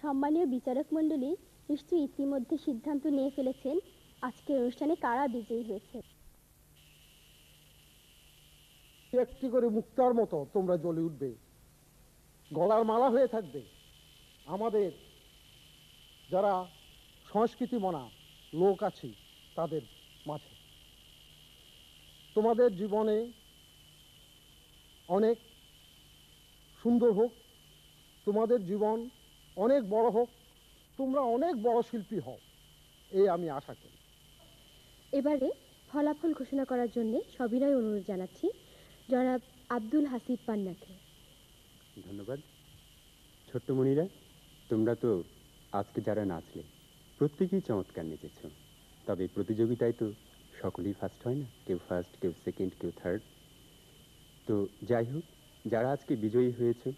সম্মানীয় বিচারক মণ্ডলী নিশ্চয়ই ইতিমধ্যে সিদ্ধান্ত নিয়ে ফেলেছেন আজকের অনুষ্ঠানে কারা বিজয়ী হয়েছে। একটি করে মুক্তার মতো তোমরা জ্বলে উঠবে, গলার মালা হয়ে থাকবে আমাদের যারা সংস্কৃতি মনা লোক আছে তাদের মাঝে। তোমাদের জীবনে অনেক সুন্দর হোক, তোমাদের জীবন অনেক বড় হোক, তোমরা অনেক বড় শিল্পী হও, এই আমি আশা করি। এবারে ফলাফল ঘোষণা করার জন্য সবিনয় অনুরোধ জানাচ্ছি জনাব আব্দুল হাসিব পান্নাকে। ধন্যবাদ। ছোট্ট মনিরা, তোমরা তো আজকে যারা নাচলে প্রত্যেকেই চমৎকার নেচেছ, তবে প্রতিযোগিতায় তো সকলেই ফার্স্ট হয় না, কেউ ফার্স্ট, কেউ সেকেন্ড, কেউ থার্ড। তো যাই হোক, যারা আজকে বিজয়ী হয়েছে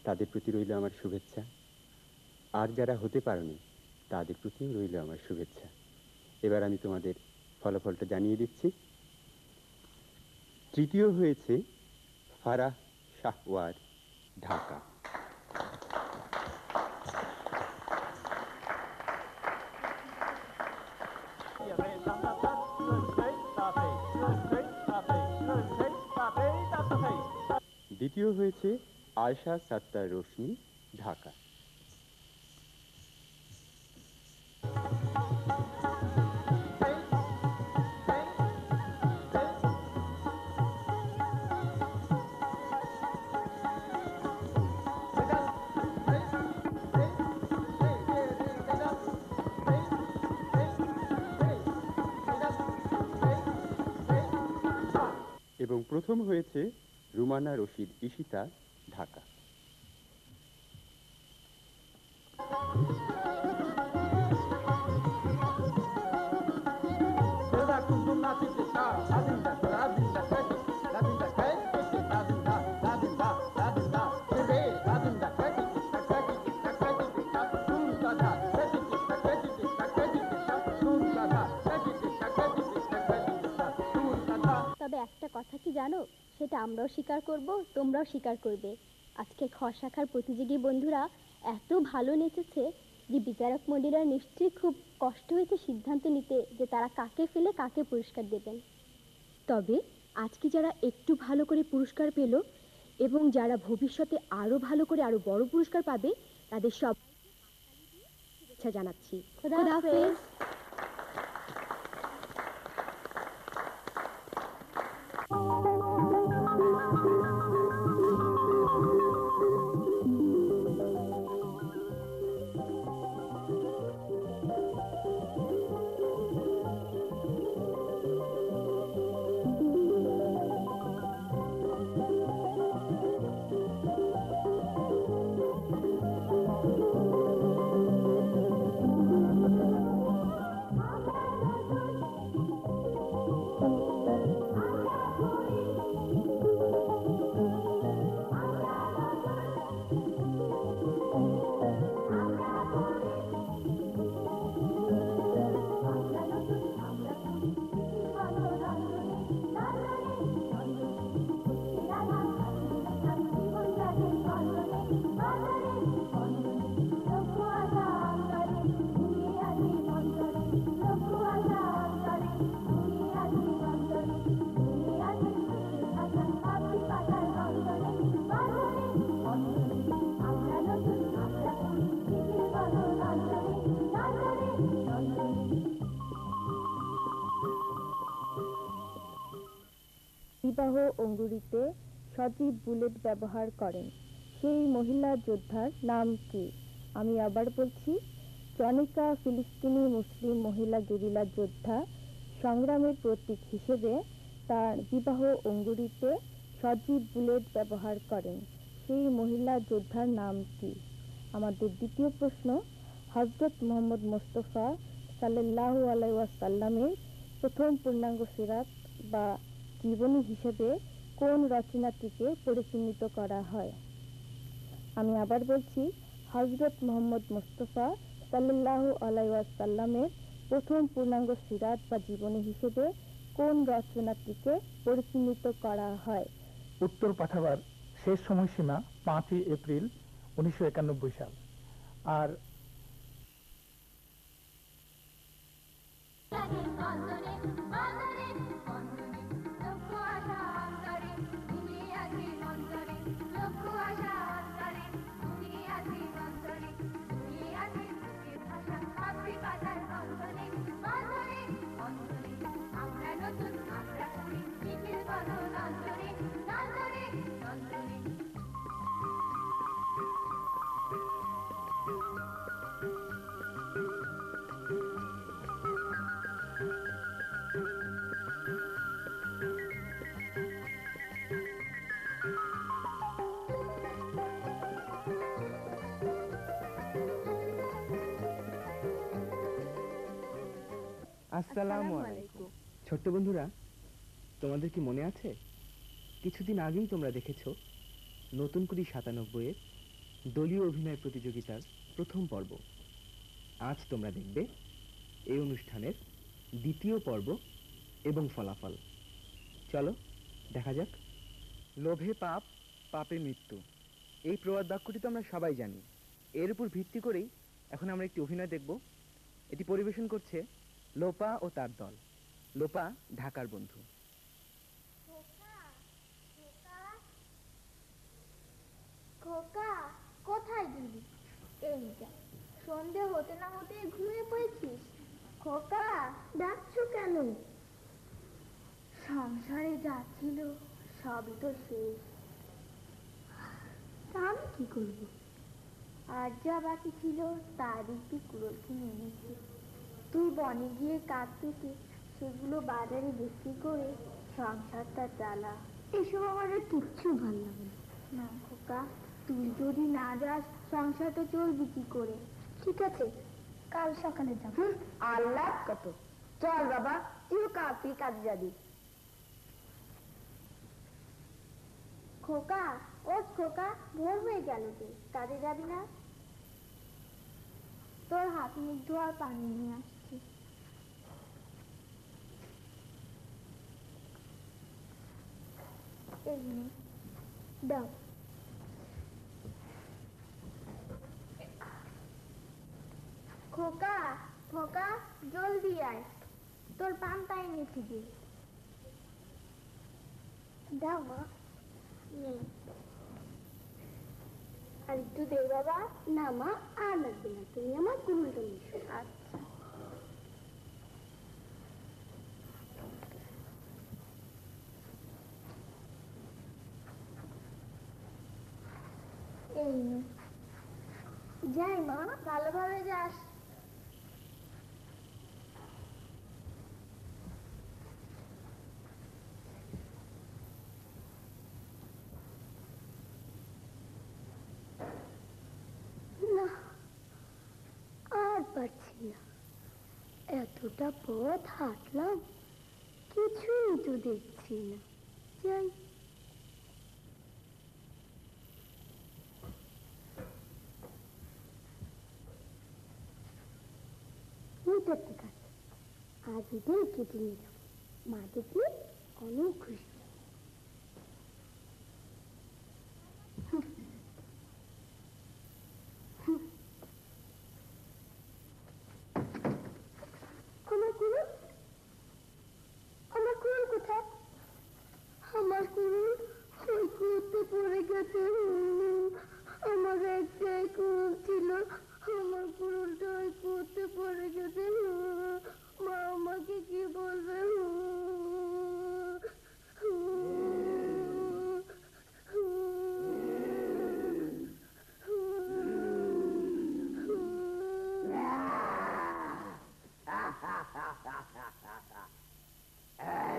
তাদের প্রতি রইল আমার শুভেচ্ছা, আর যারা হতে পারেনি তাদের প্রতিও রইল আমার শুভেচ্ছা। এবার আমি তোমাদের ফলাফলটা জানিয়ে দিচ্ছি। তৃতীয় হয়েছে ফারাহ শাহওয়ার, ঢাকা। দ্বিতীয় হয়েছে আয়শা সাত্তার রোশনি, ঢাকা। এবং প্রথম হয়েছে রুমানা রশিদ ঈশিতা, ঢাকা। একটা কথা কি জানো, সেটা আমরাও স্বীকার করব, তোমরাও স্বীকার করবে। আজকে খ শাখার প্রতিযোগী বন্ধুরা এত ভালো নেচেছে যে বিচারক মন্ডলীর নিশ্চয়ই খুব কষ্ট হয়েছে সিদ্ধান্ত নিতে যে তারা কাকে ফেলে কাকে পুরস্কার দেবেন। তবে আজকে যারা একটু ভালো করে পুরস্কার পেল এবং যারা ভবিষ্যতে আরো ভালো করে আরো বড় পুরস্কার পাবে, তাদের সব শুভেচ্ছা জানাচ্ছি। খোদা হাফেজ। বিবাহ অঙ্গুরিতে সজীব বুলেট ব্যবহার করেন সেই মহিলা যোদ্ধার নাম কি? আমি আবার বলছি, জনিকা ফিলিস্তিনি মুসলিম মহিলা গেরিলা যোদ্ধা সংগ্রামের প্রতীক হিসেবে তার বিবাহ অঙ্গুরিতে সজীব বুলেট ব্যবহার করেন সেই মহিলা যোদ্ধার নাম কি? আমাদের দ্বিতীয় প্রশ্ন, হযরত মুহাম্মদ মুস্তাফা সাল্লাল্লাহু আলাইহি ওয়াসাল্লামের প্রথম পূর্ণাঙ্গ সিরাত বা জীবনী হিসেবে কোন রচনাটিকে পরিচিহ্নিত করা হয়? আমি আবার বলছি, হযরত মুহাম্মদ মুস্তাফা সাল্লাল্লাহু আলাইহি ওয়াসাল্লামের প্রথম পূর্ণাঙ্গ সিরাত বা জীবনী হিসেবে কোন রচনাটিকে পরিচিহ্নিত করা হয়? উত্তর পাঠাবার শেষ সময়সীমা 5ই এপ্রিল 1991 সাল। আর আসসালামু আলাইকুম। ছোট্ট বন্ধুরা, তোমাদের কি মনে আছে কিছুদিন আগেই তোমরা দেখেছো নতুন কুড়ি 97 দলীয় অভিনয় প্রতিযোগিতার প্রথম পর্ব। আজ তোমরা দেখবে এই অনুষ্ঠানের দ্বিতীয় পর্ব এবং ফলাফল। চলো দেখা যাক। লোভে পাপ, পাপে মৃত্যু, এই প্রবাদ বাক্যটি তো আমরা সবাই জানি। এর উপর ভিত্তি করেই এখন আমরা একটি অভিনয় দেখব। এটি পরিবেশন করছে লোপা ও তার দল। লোপা ঢাকার বন্ধু। খোকা, কোথায় গেলি? এই যা, সন্ধে হতে না হতে ঘুমিয়ে পড়েছিস। খোকা, ডাকছো কেন? সংসারে যা ছিল সবই তো শেষ। তা আমি কি করবো? আর যা বাকি ছিল তার একটি কুড়োল কিনে এনেছি। তুই বনে গিয়ে কাঠ পেতে সেগুলো বাজারে বিক্রি করে সংসারটা চালা। এসব আমার আর কিচ্ছু ভাল লাগে না খোকা। তুই যদি না যাস সংসারটা চলবি কি করে? ঠিক আছে, কাল সকালে যাব। আল্লাহ কত, চল বাবা, তুই কালকে কাজে যাবি। খোকা, ও খোকা, ভোর হয়ে গেল যে, কাজে যাবি না? তোর হাত মুখ ধোয়ার পানি নিয়ে আসছি। এই নে, দাও। খোকা, খোকা, জলদি আয়, তোর পান্তা এনেছি যে। দাও মা। নে। আর একটু দে বাবা। না মা, আর লাগবে না, তুমি আমার কুলটা নিছো। আচ্ছা। এই নে। যাই মা, ভালোভাবে যাস। না, আর পারছি না, এতটা পথ হাঁটলাম, কিছুই তো দেখছি না। যাই। এটা ঠিক আছে, আজ এটাই কেটে নিয়ে যাবো, মা দেখলে অনেক খুশি। আমার কুড়ুল, আমার কুড়ুল কোথায়? আমার কুড়ুল ওই কুয়োতে পড়ে গেছে। আমার একটাই কুড়ুল ছিল, আমার কুড়ুলটা ওই কুয়োতে পড়ে গেছে। মা আমাকে কি বলবে?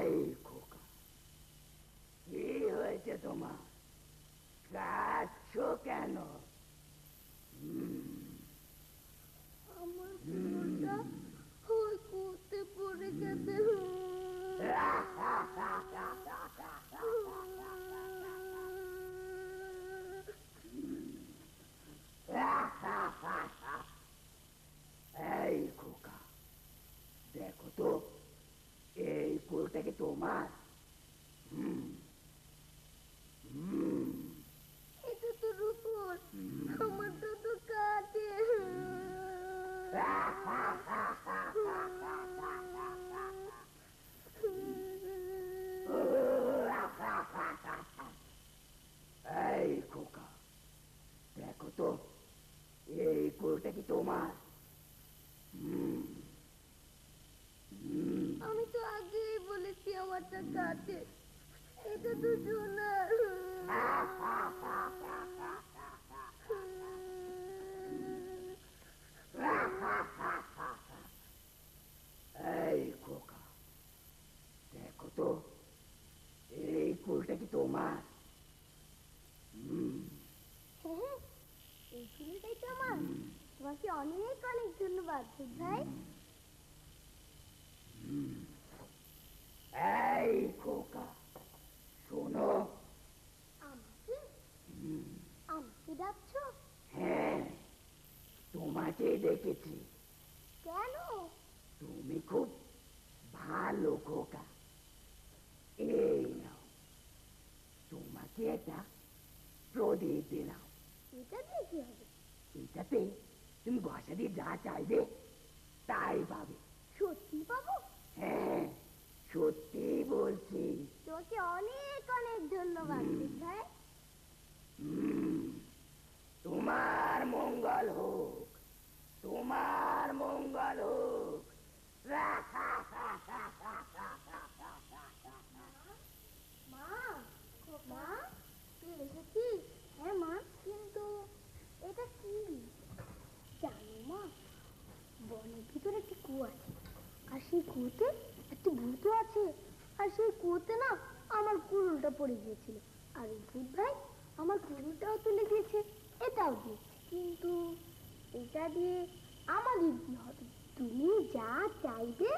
এই খোকা, কি হয়েছে তোমার? কাঁদছো কেন? আমার কুড়ুলটা ওই কুয়োতে পড়ে গেছে। এই খোকা, দেখো তো এই ফুলটা কি তোমার? এটা তো রূপোর, আমারটা তো কাটে। এই খোকা, দেখো তো এই ফুলটা কি তোমার? আমি তো আগেই বলেছি আমারটা কাটে, এটা তো সোনার। এই খোকা, দেখো তো এই ফুলটা কি তোমার? হ্যাঁ, এই ফুলটাই তো আমার। তোমাকে অনেক অনেক ধন্যবাদ ভাই। এই খোকা, শোনো। আমাকে আমাকে ডাকছো? হ্যাঁ, তোমাকে দেখেছি। কেন? তুমি খুব ভালো খোকা। এই নাও, তোমাকে একটা প্রদীপ দিলাম। এটা দিয়ে কি হবে? এটাতে তুমি ঘষা দিয়ে যা চাইবে তাই পাবে। সত্যি পাবো? হ্যাঁ, সত্যি বলছি। তোমাকে অনেক অনেক ধন্যবাদ ভাই। তোমার মঙ্গল হোক, তোমার মঙ্গল হোক। মা, মা, তুই এসেছিস? হ্যাঁ মা, কিন্তু এটা কি জানো মা? বনের ভিতরে একটি কুয়ো আছে, আর সেই কুয়োতে একটি ভূত আছে। আর সেই কুয়োতে না আমার কুড়ুলটা পড়ে গিয়েছিল, আর ওই ভূত ভাই আমার কুড়ুলটাও তুলে দিয়েছে, এটাও দিয়েছে। কিন্তু এটা দিয়ে আমাদের কি হবে? তুমি যা চাইবে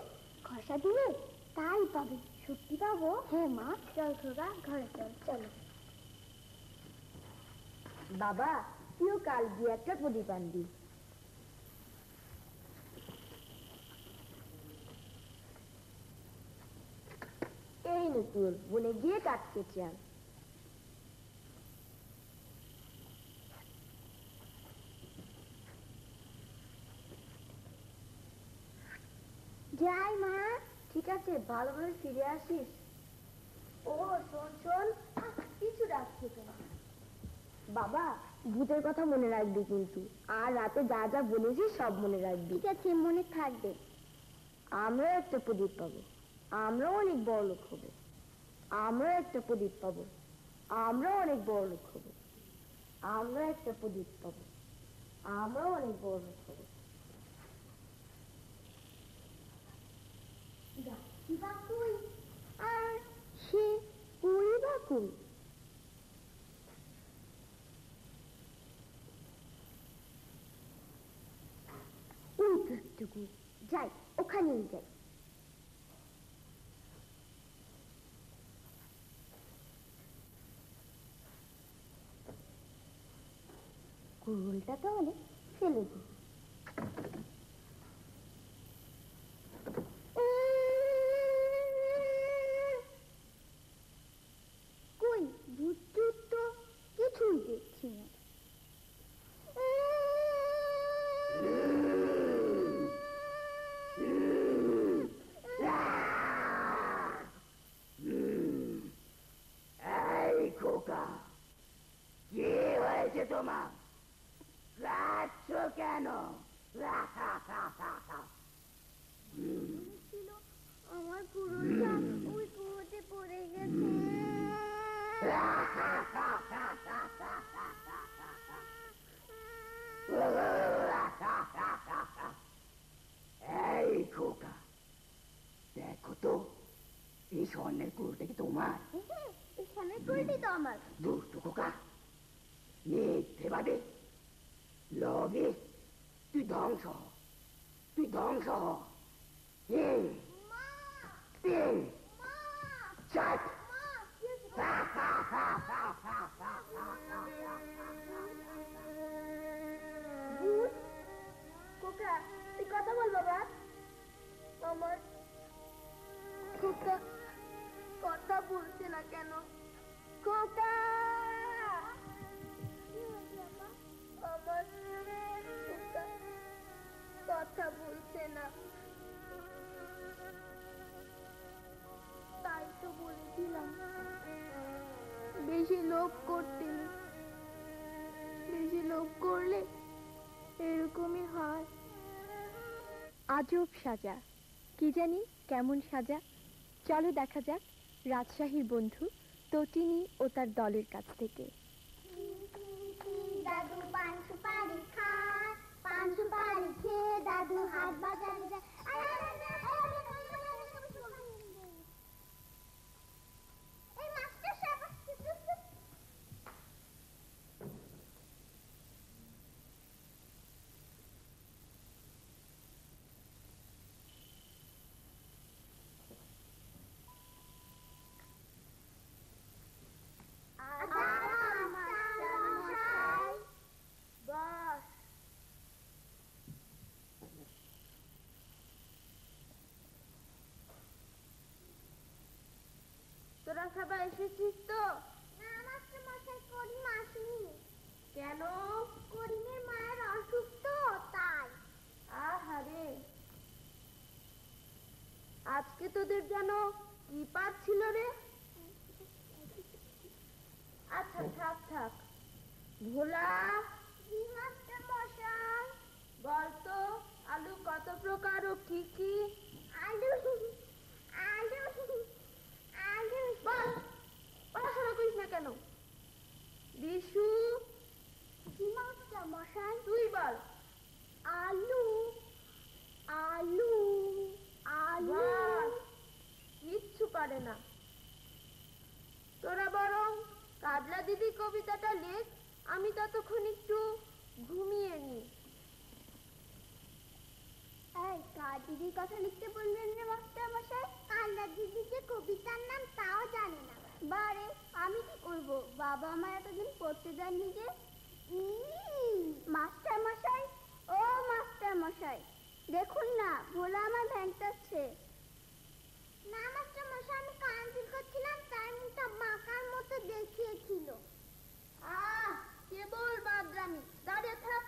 খসা দিলে তাই পাবে। সত্যি পাবো? হ্যাঁ মা, চল খোকা, ঘরে চল। চলো বাবা, তুইও কাল গিয়ে একটা প্রদীপ আনবি। এই নতুন বনে গিয়ে কাঠ কেটে আন। যাই মা, ঠিক আছে, ভালোভাবে ফিরে আসিস। ও শোন শোন, কিছু রাখছে কেন বাবা? ভূতের কথা মনে রাখবি কিন্তু, আর রাতে যা যা বলেছিস সব মনে রাখবি। ঠিক আছে, মনে থাকবে। আমরাও একটা প্রদীপ পাবো, আমরাও অনেক বড় লোক হবো। আমরাও একটা প্রদীপ পাবো, আমরাও অনেক বড় লোক হবো। আমরা একটা প্রদীপ পাবো, আমরাও অনেক বড় লোক হবো। যাচ্ছি বা কই, আর সে কই বা কই? ওই তো একটা কই, যাই ওখানেই যাই। কুড়ুলটা তাহলে ফেলে দিই। কই ভূত টুত তো কিছুই দেখছি না। এই খোকা, কি হয়েছে তোমার? কাঁদছ কেন? আমার কুড়ুলটা ওই কুয়োতে পড়ে গেছে। এই খোকা, দেখো তো এই স্বর্ণের কুড়োটা কি তোমার? এই স্বর্ণের কুড়োটি তো আমার। দুষ্টু খোকা, মিথ্যে বাদে লবে তুই ধ্বংস হ, তুই ধ্বংস হ। চাট খোকা, তুই কথা বল বাবা। আমার খোকা কথা বলছে না কেন? খোকা, আমার খোকা কথা বলছে না। তাই তো বলেছিলাম বেশি লোভ করতে নেই, বেশি লোভ করলে এরকমই হয়। আজব সাজা, কি জানি কেমন সাজা। চলো দেখা যাক রাজশাহীর বন্ধু তটিনী ও তার দলের কাছ থেকে। দাদু পান সুপারি খায়, পান সুপারি খেয়ে দাদু হাট বাজারে যায়। এই মাস্টার সাহেব আসছে। তোরা সবাই এসেছিস তো? না মাস্টার মশাই, করিম আসেনি। কেন? করিমের মায়ের অসুখ তো, তাই। আহারে, আজকে তোদের যেন কি পাঠ ছিল রে? আচ্ছা থাক থাক। ভোলা, জি মাস্টার মশাই। বলতো আলু কত প্রকার ও কি কি? আলু আলু আলু। বল, পড়াশোনা করিস না কেন? বিশু, জি মাস্টার মশাই। তুই বল। আলু আলু আলু। কিচ্ছু পারে না। তোরা বরং কাজলা দিদি কবিতাটা লেখ, আমি ততক্ষণ একটু ঘুমিয়ে নি। এই কার দিদির কথা লিখতে বললেন রে মাস্টার মশাই? কাজলা দিদি যে কবিতার নাম তাও জানে না। বারে, আমি কি করব? বাবা আমার এতদিন পড়তে দেননি যে। মাস্টার মশাই, ও মাস্টার মশাই, দেখুন না ভোলা আমার ভ্যাংটাচ্ছে। না মাস্টার মশাই, আমি কান্তি করছিলাম, তাই মুখটা মাকার মতো দেখিয়েছিল। কেবল বাদরামি, দাঁড়িয়ে থাক।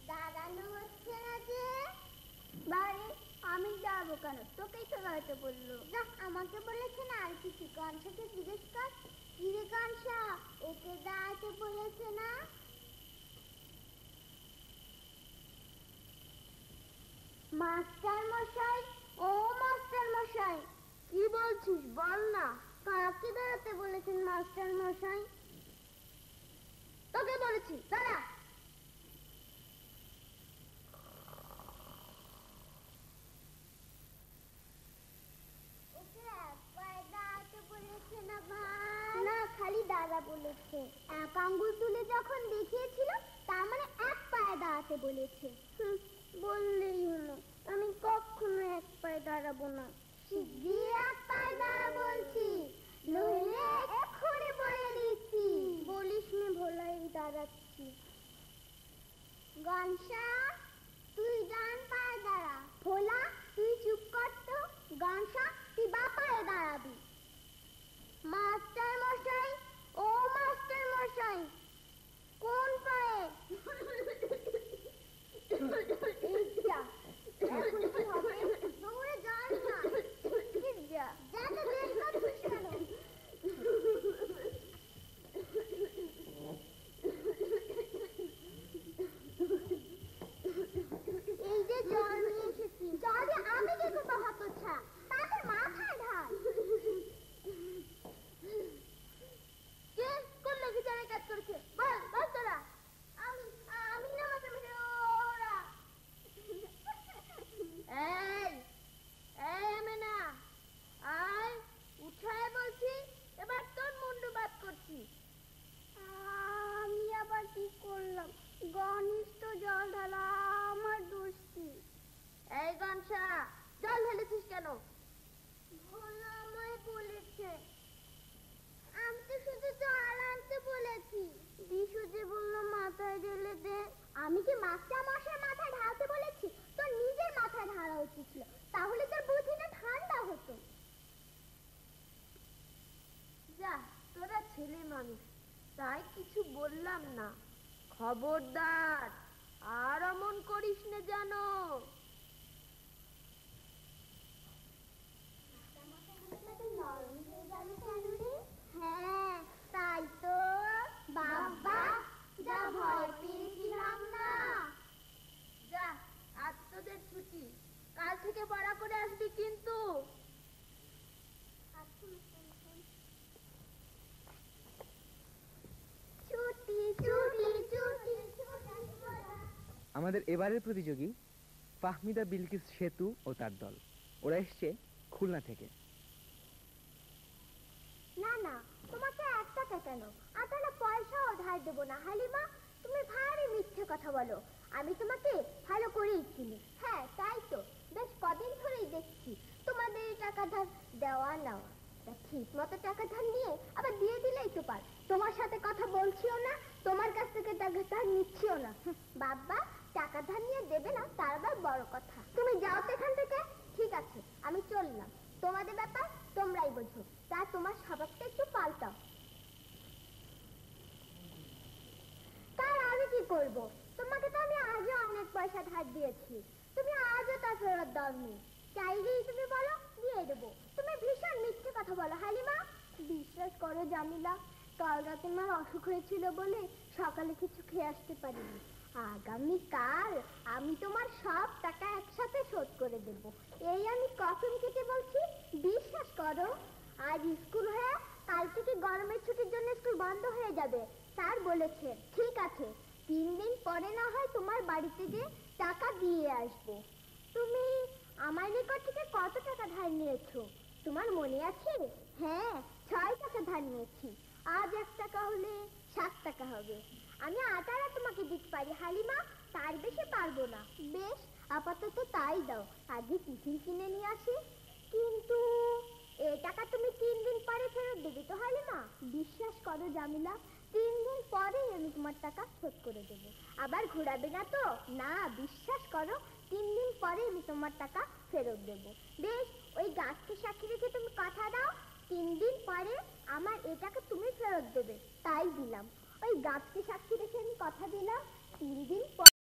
দাঁড়ানো হচ্ছে না যে। কেন? তোকেই তো গাইতে বললো। না, আমাকে বলেছে না আর কিছু। কানসাকে জিজ্ঞেস কর। কি রে কানসা, ওকে গাইতে বলেছে না? মাস্টার মশাই, ও মাস্টার মশাই, কি বলছিস বল না। কাকে দাঁড়াতে বলেছেন মাস্টার মশাই? তোকে বলেছি, দাঁড়া। ওকে এক পায়ে দাঁড়াতে বলেছে না ভাই? না, খালি দাঁড়া বলেছে। এক আঙ্গুল তুলে যখন দেখিয়েছিল তার মানে এক পায়ে দাঁড়াতে বলেছে। বললেই হলো, আমি কখনো এক পায়ে দাঁড়াবো না। শিগগিরই এক পায়ে দাঁড়া বলছি, নইলে এক্ষুনি বলে দিচ্ছি। বলিস নে ভোলাই, দাঁড়াচ্ছি। গানসা, তুই ডান পায়ে দাঁড়া। ভোলা, তুই চুপ কর তো। গানসা, তুই বাঁ পায়ে দাঁড়াবি। মাস্টার মশাই, ও মাস্টার মশাই, কোন পায়ে? এই যা, এখন কি হবে? দৌড়ে যাস না। শিগগির যা। যা তো, দেরি করছিস কেন? এই যে জল নিয়ে এসেছি। জলে আমি কি করবো হতচ্ছা? তাদের মাথায় ঢাল। কে কোন লোকে জানে কাজ করেছে? বল বল তোরা। আমি না মাস্টার মশাই, ওরা। এই মেনা, আয় উঠায় বলছি। এবার তোর মুন্ডু বাদ করছি। আমি আবার কি করলাম? গণেশ তো জল ঢালা, আমার দোষ কি? এই গানসা, জল ঢেলেছিস কেন? ভোলা আমায় বলেছে। আমি তো শুধু জল আনতে বলেছি। বিশু যে বললো মাথায় ঢেলে দে। আমি কি মাস্টার মশাই মাথায় ঢালতে বলেছি? তোর নিজের মাথায় ঢালা উচিত ছিল, তাহলে তোর বুদ্ধিটা ঠান্ডা হতো। যা, তোরা ছেলে মানুষ, তাই কিছু বললাম না। খবরদার আর অমন করিস না জানো। হ্যাঁ, তাই তো। বাবা, যা ভয় পেয়েছিলাম না। যা, আজ তোদের ছুটি, কাল থেকে পড়া করে আসবি কিন্তু। ছুটি ছুটি ছুটি। আমাদের এবারের প্রতিযোগী ফাহমিদা বিলকিস সেতু ও তার দল। ওরা এসছে খুলনা থেকে। না না, তোমাকে 1 টাকা কেন, আর তাহলে পয়সাও ধার দেবো না। হালিমা, তুমি ভারী মিথ্যে কথা বলো। আমি তোমাকে ভালো করেই চিনি। হ্যাঁ, তাই তো, বেশ কদিন ধরেই দেখছি তোমাদের এই টাকা ধার দেওয়া নেওয়া। তা ঠিক মতো টাকা ধার নিয়ে আবার দিয়ে দিলেই তো পার। তোমার সাথে কথা বলছিও না, তোমার কাছ থেকে টাকা ধার নিচ্ছিও না। বাবা, টাকা ধার নিয়ে দেবে না তার আবার বড় কথা। তুমি যাও তো এখান থেকে। ঠিক আছে, আমি চললাম। তোমাদের ব্যাপার তোমরাই বোঝো। তা তোমার স্বভাবটা একটু পাল্টাও। তার আমি কি করব? তোমাকে তো আমি আজও অনেক পয়সা ধার দিয়েছি, তুমি আজও তা ফেরত দাওনি। চাইলেই তুমি বলো দিয়ে দেবো। তুমি ভীষণ মিথ্যে কথা বলো হালিমা। বিশ্বাস করো জামিলা, কাল রাতে আমার অসুখ হয়েছিল বলে সকালে কিছু খেয়ে আসতে পারিনি। আগামীকাল আমি তোমার সব টাকা একসাথে শোধ করে দেব, এই আমি কসম কেটে বলছি। বিশ্বাস করো। আজ স্কুল হয়ে কাল থেকে গরমের ছুটির জন্য স্কুল বন্ধ হয়ে যাবে, স্যার বলেছে। ঠিক আছে, 3 দিন পরে না হয় তোমার বাড়িতে যে টাকা দিয়ে আসবো। তুমি আমার নিকট থেকে কত টাকা ধার নিয়েছো তোমার মনে আছে? হ্যাঁ, 6 টাকা ধার নিয়েছি। আজ 1 টাকা হলে 7 টাকা হবে। আমি 8 আনা তোমাকে দিতে পারি হালিমা, তার বেশি পারবো না। বেশ, আপাতত তাই দাও। আজকে টিফিন কিনে নিয়ে আসি। কিন্তু এ টাকা তুমি 3 দিন পরে ফেরত দেবে তো হালিমা? বিশ্বাস করো জামিলা, 3 দিন পরেই আমি তোমার টাকা শোধ করে দেবো। আবার ঘোরাবে না তো? না, বিশ্বাস করো, 3 দিন পরে আমি তোমার টাকা ফেরত দেবো। বেশ, ওই গাছকে সাক্ষী রেখে তুমি কথা দাও, 3 দিন পরে আমার এ টাকা তুমি ফেরত দেবে। তাই দিলাম। ওই গাছকে সাক্ষী রেখে আমি কথা দিলাম, 3 দিন পর